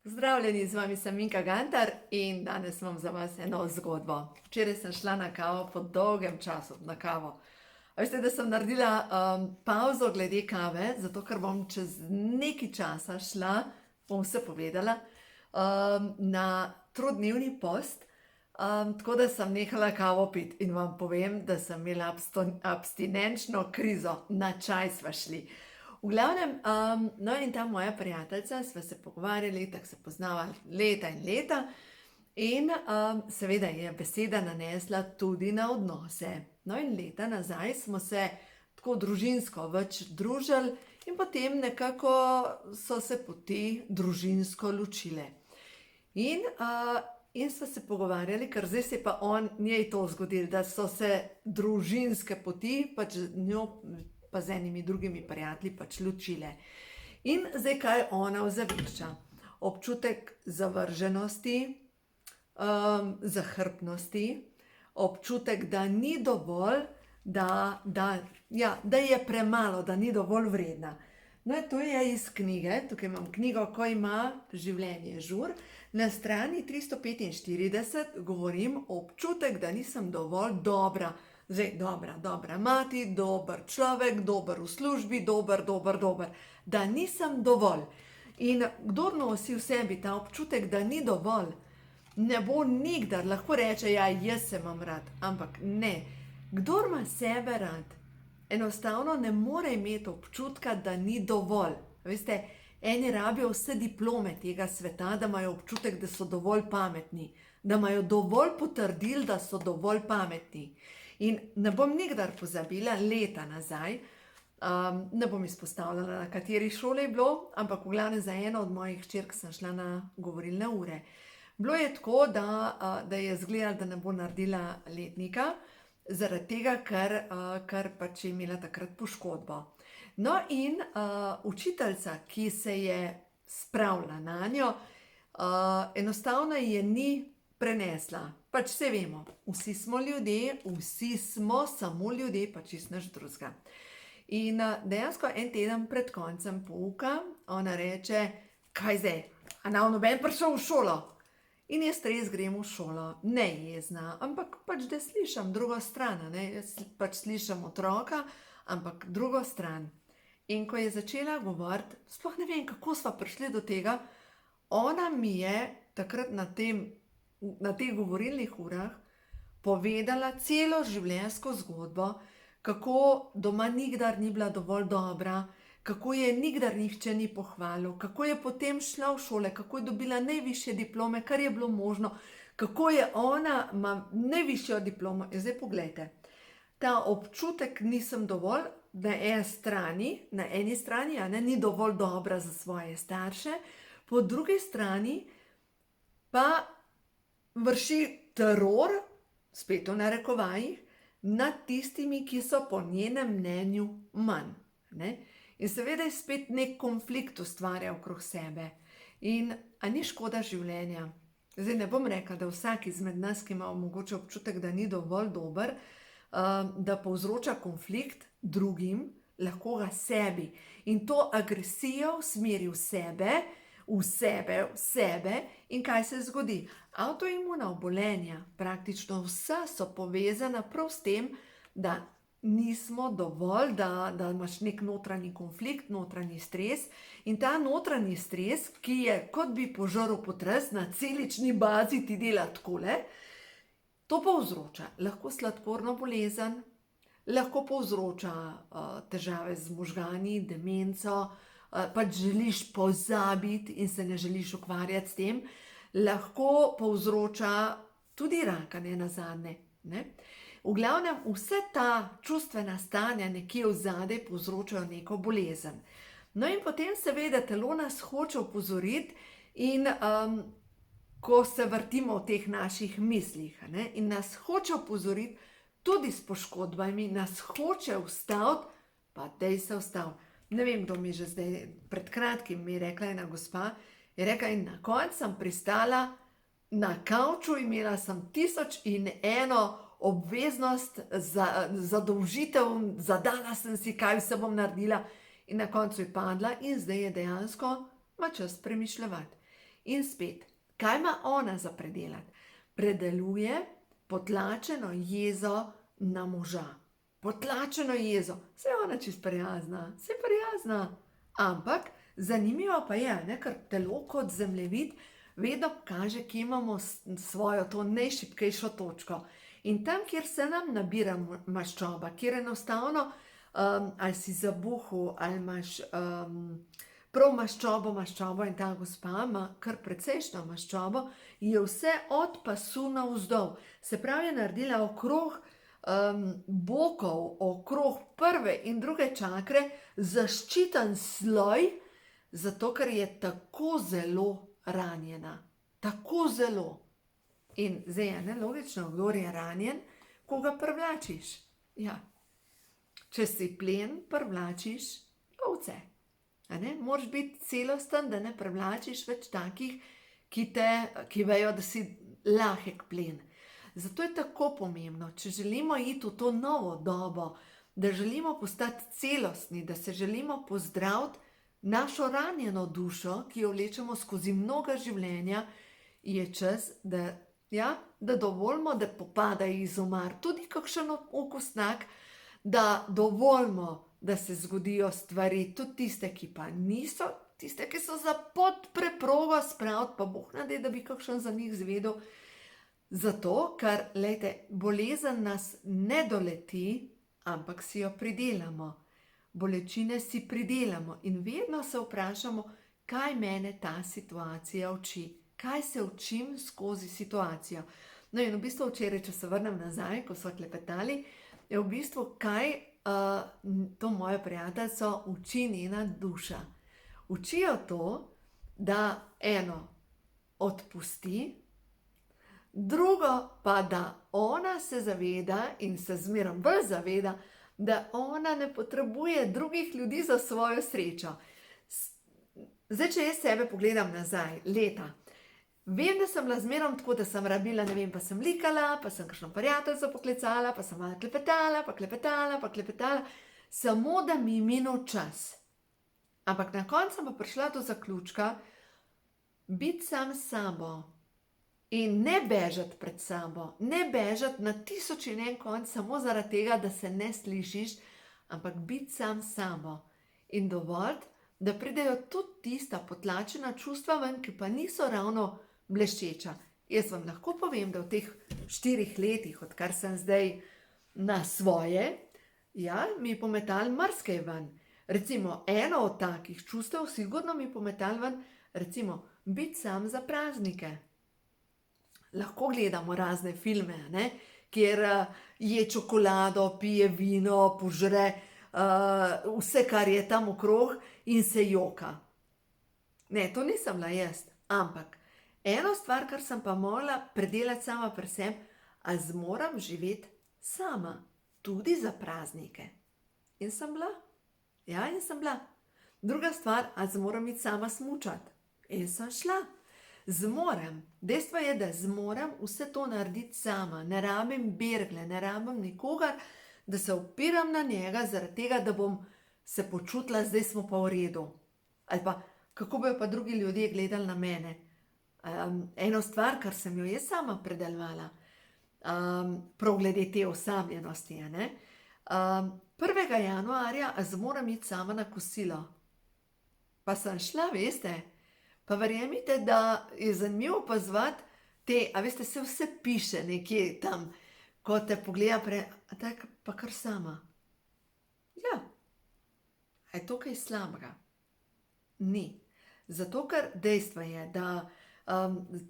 Pozdravljeni, z vami sem Minka Gantar in danes imam za vas eno zgodbo. Včeraj sem šla na kavo po dolgem času na kavo. A veste, da sem naredila pauzo glede kave, zato ker bom čez nekaj časa šla, bom vse povedala, na trodnevni post, tako da sem nehala kavo piti in vam povem, da sem imela abstinenčno krizo, na čaj sva šli. V glavnem, no in ta moja prijateljica, sva se pogovarjali, tako se poznava leta in leta in seveda je beseda nanesla tudi na odnose. No in leta nazaj smo se tako družinsko več družili in potem nekako so se poti družinsko ločile. In sva se pogovarjali, ker zdaj se pa njej to zgodilo, da so se družinske poti, pač z njo pa z enimi drugimi prijatelji pač ločile. In zdaj kaj ona ozavešča? Občutek zavrženosti, zahrbtnosti, občutek, da ni dovolj, da je premalo, da ni dovolj vredna. No, to je iz knjige, tukaj imam knjigo, Ko ima življenje žur. Na strani 345 govorim občutek, da nisem dovolj dobra. Zdaj, dobra mati, dober človek, dober v službi, dober, da nisem dovolj. In kdor nosi v sebi ta občutek, da ni dovolj, ne bo nikdar lahko reče, ja, jaz se imam rad, ampak ne. Kdor ima sebe rad, enostavno ne more imeti občutka, da ni dovolj. Veste, eni rabijo vse diplome tega sveta, da imajo občutek, da so dovolj pametni, da imajo dovolj potrdil, da so dovolj pametni. In ne bom nikdar pozabila, leta nazaj, ne bom izpostavljala, na kateri šoli je bilo, ampak v glavnem za eno od mojih hčerk sem šla na govorilne ure. Bilo je tako, da je izgledalo, da ne bo naredila letnika, zaradi tega, ker pač je imela takrat poškodbo. No in učiteljica, ki se je spravila nanjo, enostavno je ni prenesla. Pač vse vemo, vsi smo ljudje, vsi smo samo ljudje, pa čisto nič drugega. In dejansko en teden pred koncem pouka ona reče, kaj zdaj, a ne bo noben prišel v šolo? In jaz res grem v šolo, ne jezna, ampak pač da slišam drugo stran, ne, jaz pač slišam otroka, ampak drugo stran. In ko je začela govoriti, sploh ne vem, kako sva prišli do tega, ona mi je takrat na teh govorilnih urah povedala celo življenjsko zgodbo, kako doma nikdar ni bila dovolj dobra, kako je nikdar nihče ni pohvalil, kako je potem šla v šole, kako je dobila najvišje diplome, kar je bilo možno, kako je ona ima najvišjo diplomo. In zdaj poglejte, ta občutek nisem dovolj, na eni strani ni dovolj dobra za svoje starše, po drugi strani pa vrši teror, spet v narekovajih, nad tistimi, ki so po njenem mnenju manj. Ne? In seveda je spet nek konflikt ustvarja okrog sebe. In a ni škoda življenja? Zdaj ne bom rekla, da vsak izmed nas, ki ima mogoče občutek, da ni dovolj dober, da povzroča konflikt drugim, lahko ga sebi. In to agresijo usmeri v sebe in kaj se zgodi? Avtoimuna obolenja, praktično vsa so povezana prav s tem, da nismo dovolj, da imaš nek notranji konflikt, notranji stres in ta notranji stres, ki je kot bi požrl potres na celični bazi ti dela takole, to povzroča lahko sladkorno bolezen, lahko povzroča težave z možgani, demenco, pač želiš pozabiti in se ne želiš ukvarjati s tem, lahko povzroča tudi raka, ne nazadnje. V glavnem, vse ta čustvena stanja nekje v zadaj povzročajo neko bolezen. No in potem seveda telo nas hoče opozoriti in ko se vrtimo v teh naših mislih, in nas hoče opozoriti tudi s poškodbami, nas hoče ustaviti, pa dej se ustavi. Ne vem, kdo mi že zdaj, pred kratkim mi je rekla ena gospa, je rekla in na koncu sem pristala na kavču, imela sem 1001 obveznost, zadolžitev, zadala sem si, kaj vse bom naredila in na koncu je padla in zdaj je dejansko ima čas premišljevati. In spet, kaj ima ona za predelati? Predeluje potlačeno jezo na moža. Potlačeno jezo. Saj je ona čisto prijazna, saj je prijazna. Ampak zanimivo pa je, ne, ker telo kot zemljevid vedno kaže, kje imamo svojo to najšibkejšo točko. In tam, kjer se nam nabira maščoba, kjer enostavno ali si zabuhal, ali imaš prav maščobo in ta gospa ima kar precejšno maščobo, je vse od pasu navzdol. Se pravi, je naredila okrog bokov, okrog prve in druge čakre zaščiten sloj, zato ker je tako zelo ranjena. Tako zelo. In zdaj je nelogično, kdo je ranjen, ko ga privlačiš. Ja. Če si plen, privlačiš ovce. Moraš biti celosten, da ne privlačiš več takih, ki vejo, da si lahek plen. Zato je tako pomembno, če želimo iti v to novo dobo, da želimo postati celostni, da se želimo pozdraviti našo ranjeno dušo, ki jo vlečemo skozi mnoga življenja, je čas, da dovolimo, da popada iz omar tudi kakšen okusnak, da dovolimo, da se zgodijo stvari, tudi tiste, ki pa niso, tiste, ki so za pod preprogo spraviti, pa Bog ne daj, da bi kakšen za njih zvedel. Zato, ker, glejte, bolezen nas ne doleti, ampak si jo pridelamo. Bolečine si pridelamo in vedno se vprašamo, kaj mene ta situacija uči. Kaj se učim skozi situacijo. No in v bistvu včeraj, če se vrnem nazaj, ko so klepetali, je v bistvu, kaj to mojo prijateljico uči njena duša. Učijo to, da eno odpusti, drugo pa, da ona se zaveda in se zmeraj bolj zaveda, da ona ne potrebuje drugih ljudi za svojo srečo. Zdaj, če jaz sebe pogledam nazaj, leta, vem, da sem bila zmeraj tako, da sem rabila, ne vem, pa sem likala, pa sem kakšno prijateljico poklicala, pa sem malo klepetala, samo da mi je minil čas. Ampak na koncu sem pa prišla do zaključka, biti sam s sabo in ne bežati pred sabo, ne bežati na 1001 konc samo zaradi tega, da se ne slišiš, ampak biti sam s sabo in dovoliti, da pridejo tudi tista potlačena čustva ven, ki pa niso ravno bleščeča. Jaz vam lahko povem, da v teh 4 letih, odkar sem zdaj na svoje, mi je pometal marsikaj ven. Recimo, eno od takih čustev sigurno mi je pometal ven, recimo, biti sam za praznike. Lahko gledamo razne filme, kjer je čokolado, pije vino, požre vse, kar je tam okrog in se joka. Ne, to nisem bila jaz, ampak eno stvar, kar sem pa morala predelati sama pri sebi, a zmoram živeti sama, tudi za praznike. In sem bila. Ja, in sem bila. Druga stvar, a zmoram iti sama smučati. In sem šla. Zmorem. Dejstvo je, da zmorem vse to narediti sama. Ne rabim bergle, ne rabim nikogar, da se opiram na njega zaradi tega, da bom se počutila, zdaj smo pa v redu. Ali pa, kako bojo pa drugi ljudje gledali na mene. Eno stvar, kar sem jo jaz sama predelovala, prav glede te osamljenosti, 1. januarja zmoram iti sama na kosilo. Pa sem šla, veste, pa verjemite, da je zanimivo opazovati te, a veste, se vse piše nekje tam, ko te pogleda a ta je pa kar sama. Ja, a je to kaj slabega? Ni. Zato, ker dejstvo je, da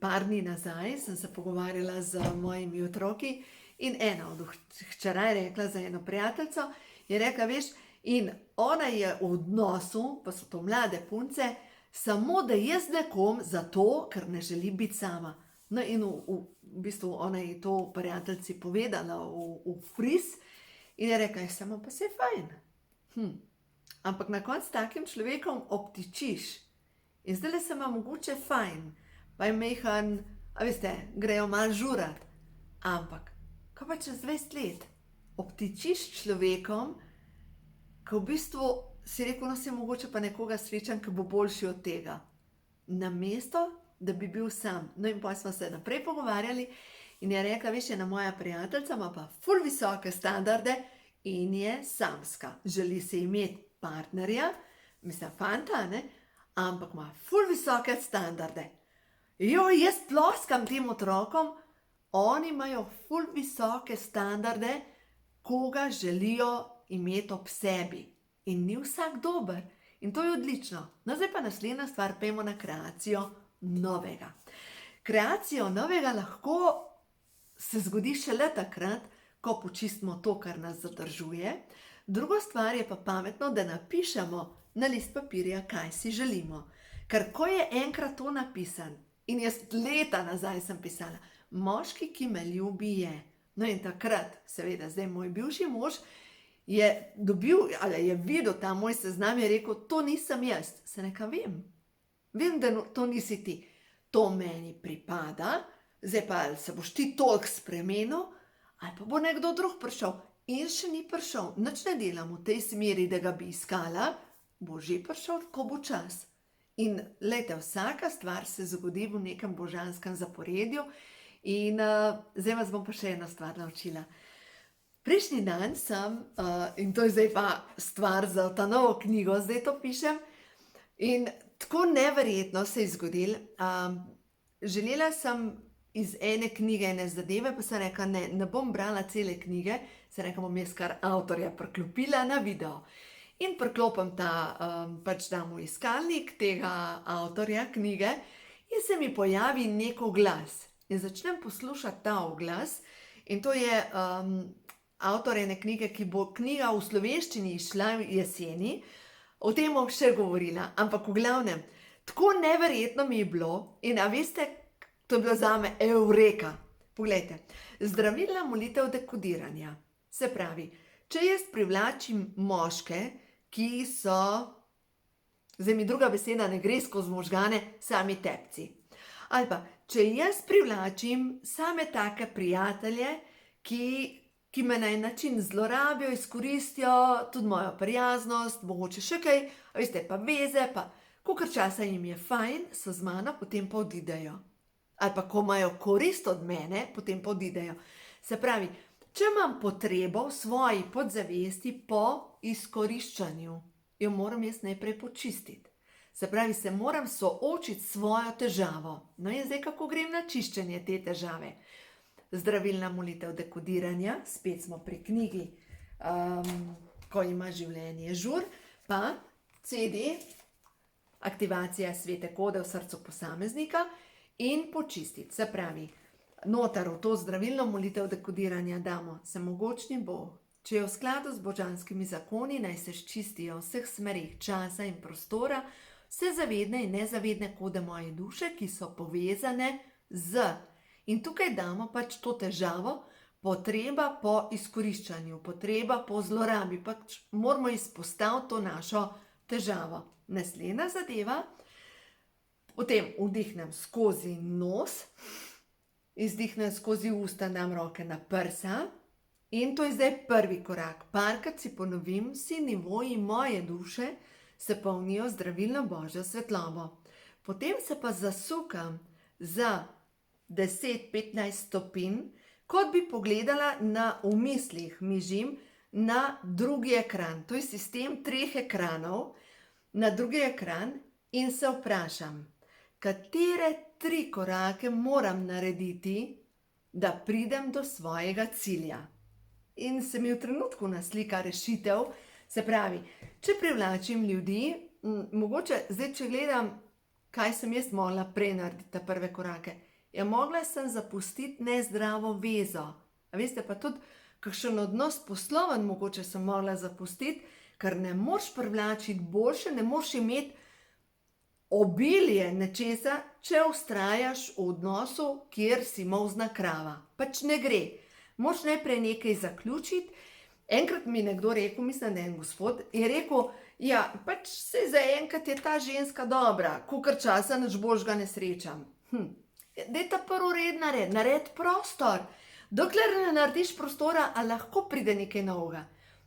par dni nazaj sem se pogovarjala z mojimi otroki in ena od hčera je rekla za eno prijateljico, je rekla, veš, in ona je v odnosu, pa so to mlade punce, samo da jaz nekom zato, ker ne želi biti sama. No in v bistvu ona je to prijateljici povedala v fris in je rekla, samo pa se je fajn. Ampak na koncu takim človekom obtičiš in zdaj se ima mogoče fajn, pa je mehan, a veste, grejo malo žurat. Ampak, kaj pa čez 20 let? Obtičiš človekom, ko v bistvu si rekel, no si mogoče pa nekoga srečen, ki bo boljši od tega. Namesto, da bi bil sam. No in pa smo se naprej pogovarjali in je rekla, veš, ena moja prijateljica ima pa ful visoke standarde in je samska. Želi se imeti partnerja, mislim, fanta, ne? Ampak ima ful visoke standarde. Jaz ploskam tem otrokom, oni imajo ful visoke standarde, koga želijo imeti ob sebi. In ni vsak dober. In to je odlično. No, zdaj pa naslednja stvar, pojmo na kreacijo novega. Kreacijo novega lahko se zgodi šele takrat, ko počistimo to, kar nas zadržuje. Druga stvar je pa pametno, da napišemo na list papirja, kaj si želimo. Ker ko je enkrat to napisan, in jaz leta nazaj sem pisala, moški, ki me ljubi, je. No in takrat, seveda, zdaj moj bivši mož je dobil, ali je videl ta moj seznam, je rekel, to nisem jaz. Se neka vem, da to nisi ti. To meni pripada, zdaj pa ali se boš ti toliko spremenil, ali pa bo nekdo drug prišel. In še ni prišel, nič ne delam v tej smeri, da ga bi iskala, bo že prišel, ko bo čas. In lejte, vsaka stvar se zgodi v nekem božanskem zaporedju. In zdaj vas bom pa še eno stvar naučila. Prejšnji dan sem, in to je zdaj pa stvar za ta novo knjigo, zdaj to pišem, in tako neverjetno se je zgodil. Želela sem iz ene knjige ene zadeve, pa sem rekla, ne bom brala cele knjige, sem rekla, bom jaz kar avtorja priklopila na video. In priklopim pač dam v iskalnik tega avtorja knjige in se mi pojavi nek oglas. In začnem poslušati ta oglas in to je avtor ene knjige, ki bo knjiga v slovenščini išla jeseni. O tem bom še govorila, ampak v glavnem, tako neverjetno mi je bilo in a veste, to je bilo zame eureka. Poglejte, zdravilna molitev dekodiranja. Se pravi, če jaz privlačim moške, ki so, zdaj mi druga beseda ne gre skozi možgane, sami tepci. Ali pa, če jaz privlačim same take prijatelje, ki me na en način zlorabijo, izkoristijo tudi mojo prijaznost, mogoče še kaj, veste, pa veze, pa kolikor časa jim je fajn, so z mano, potem pa odidejo. Ali pa, ko imajo korist od mene, potem pa odidejo. Se pravi, če imam potrebo v svoji podzavesti po izkoriščanju, jo moram jaz najprej počistiti. Se pravi, se moram soočiti s svojo težavo. No in zdaj, kako grem na čiščenje te težave? Zdravilna molitev dekodiranja, spet smo pri knjigi, Ko ima življenje žur, pa CD, aktivacija svete kode v srcu posameznika in počistiti. Se pravi, notar v to zdravilno molitev dekodiranja damo, Vsemogočni Bog, če je v skladu z božanskimi zakoni, naj se ščistijo v vseh smerih časa in prostora, vse zavedne in nezavedne kode moje duše, ki so povezane z. In tukaj damo pač to težavo, potreba po izkoriščanju, potreba po zlorabi, pač moramo izpostaviti to našo težavo. Naslednja zadeva, potem vdihnem skozi nos, izdihnem skozi usta, dam roke na prsa in to je zdaj prvi korak. Parkrat si ponovim, vsi nivoji moje duše se polnijo zdravilno božjo svetlobo. Potem se pa zasukam za 10-15 stopinj, kot bi pogledala v mislih, mižim, na drugi ekran. To je sistem 3 ekranov, na drugi ekran in se vprašam, katere 3 korake moram narediti, da pridem do svojega cilja. In se mi v trenutku naslika rešitev, se pravi, če privlačim ljudi, mogoče zdaj, če gledam, kaj sem jaz mogla prej narediti, ta prve korake, mogla sem zapustiti nezdravo vezo. A veste, pa tudi kakšen odnos posloven mogoče sem mogla zapustiti, ker ne moreš privlačiti boljše, ne moreš imeti obilje nečesa, če vztrajaš v odnosu, kjer si molzna krava. Pač ne gre. Moraš najprej nekaj zaključiti. Enkrat mi je nekdo rekel, mislim, da je en gospod, je rekel, ja, pač se zaenkrat je ta ženska dobra, kolikor časa nič boljšega ne srečam. Daj ta prvi red naredi prostor. Dokler ne narediš prostora, a lahko pride nekaj novega.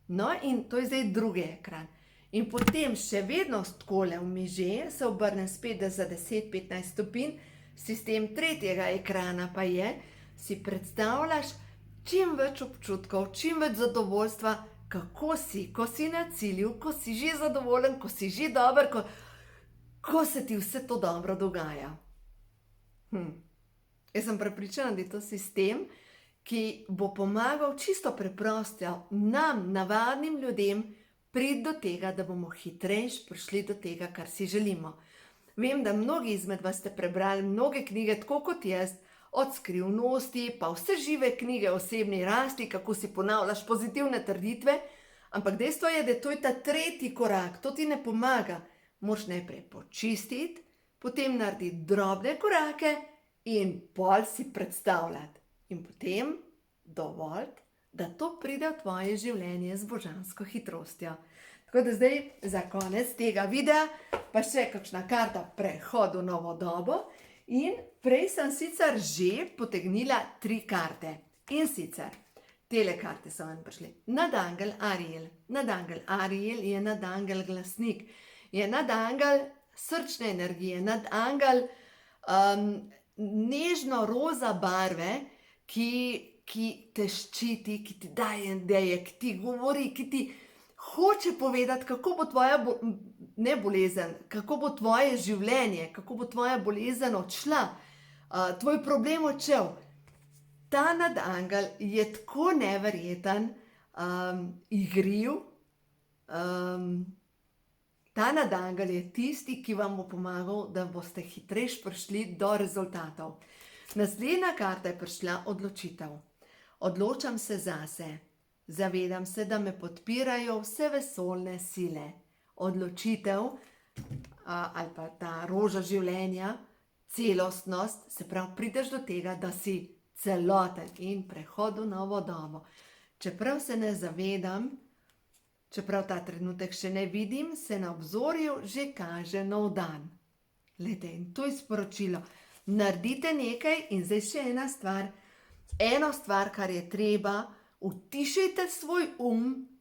No in to je zdaj drugi ekran. In potem še vedno takole v miže se obrnem spet za 10-15 stopinj, Sistem tretjega ekrana pa je, si predstavljaš čim več občutkov, čim več zadovoljstva, kako si, ko si na cilju, ko si že zadovoljen, ko si že dober, ko se ti vse to dobro dogaja. Jaz sem prepričana, da je to sistem, ki bo pomagal čisto preprosto nam, navadnim ljudem, priti do tega, da bomo hitreje prišli do tega, kar si želimo. Vem, da mnogi izmed vas ste prebrali mnoge knjige, tako kot jaz, od skrivnosti, pa vse žive knjige o osebni rasti, kako si ponavljaš pozitivne trditve, ampak dejstvo je, da to je ta tretji korak, to ti ne pomaga. Moraš najprej počistiti, potem narediti drobne korake in pol si predstavljati. In potem dovolj, da to pride v tvoje življenje z božansko hitrostjo. Tako da zdaj za konec tega videa pa še kakšna karta prehod v novo dobo. In prej sem sicer že potegnila 3 karte. In sicer, tele karte so ven prišli. Nadangel Ariel. Nadangel Ariel je nadangel glasnik. Je nadangel srčne energije, nadangel nežno roza barve, ki te ščiti, ki ti daje ideje, ki ti govori, ki ti hoče povedati, kako bo tvoja ne bolezen, kako bo tvoje življenje, kako bo tvoja bolezen odšla, tvoj problem odšel. Ta nadangel je tako neverjeten, igriv. Ta nadangel je tisti, ki vam bo pomagal, da boste hitreje prišli do rezultatov. Naslednja karta je prišla odločitev. Odločam se zase. Zavedam se, da me podpirajo vse vesoljne sile. Odločitev ali pa ta roža življenja, celostnost, se pravi, prideš do tega, da si celoten in prehod v novo dobo. Čeprav se ne zavedam, čeprav ta trenutek še ne vidim, se na obzorju že kaže nov dan. Glejte, in to je sporočilo. Naredite nekaj in zdaj še ena stvar. Eno stvar, kar je treba, utišajte svoj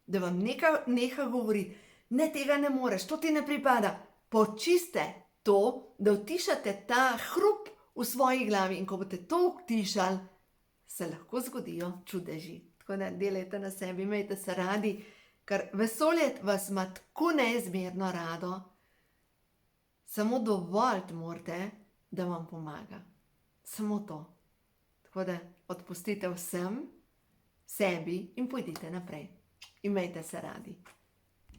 da vam neha govoriti. Ne, tega ne moreš, to ti ne pripada. Počiste to, da utišate ta hrup v svoji glavi in ko boste to utišali, se lahko zgodijo čudeži. Tako da delajte na sebi, imejte se radi, ker vesolje vas ima tako neizmerno rado, samo dovolj morate, da vam pomaga. Samo to. Tako da odpustite vsem, sebi in pojdite naprej. Imejte se radi.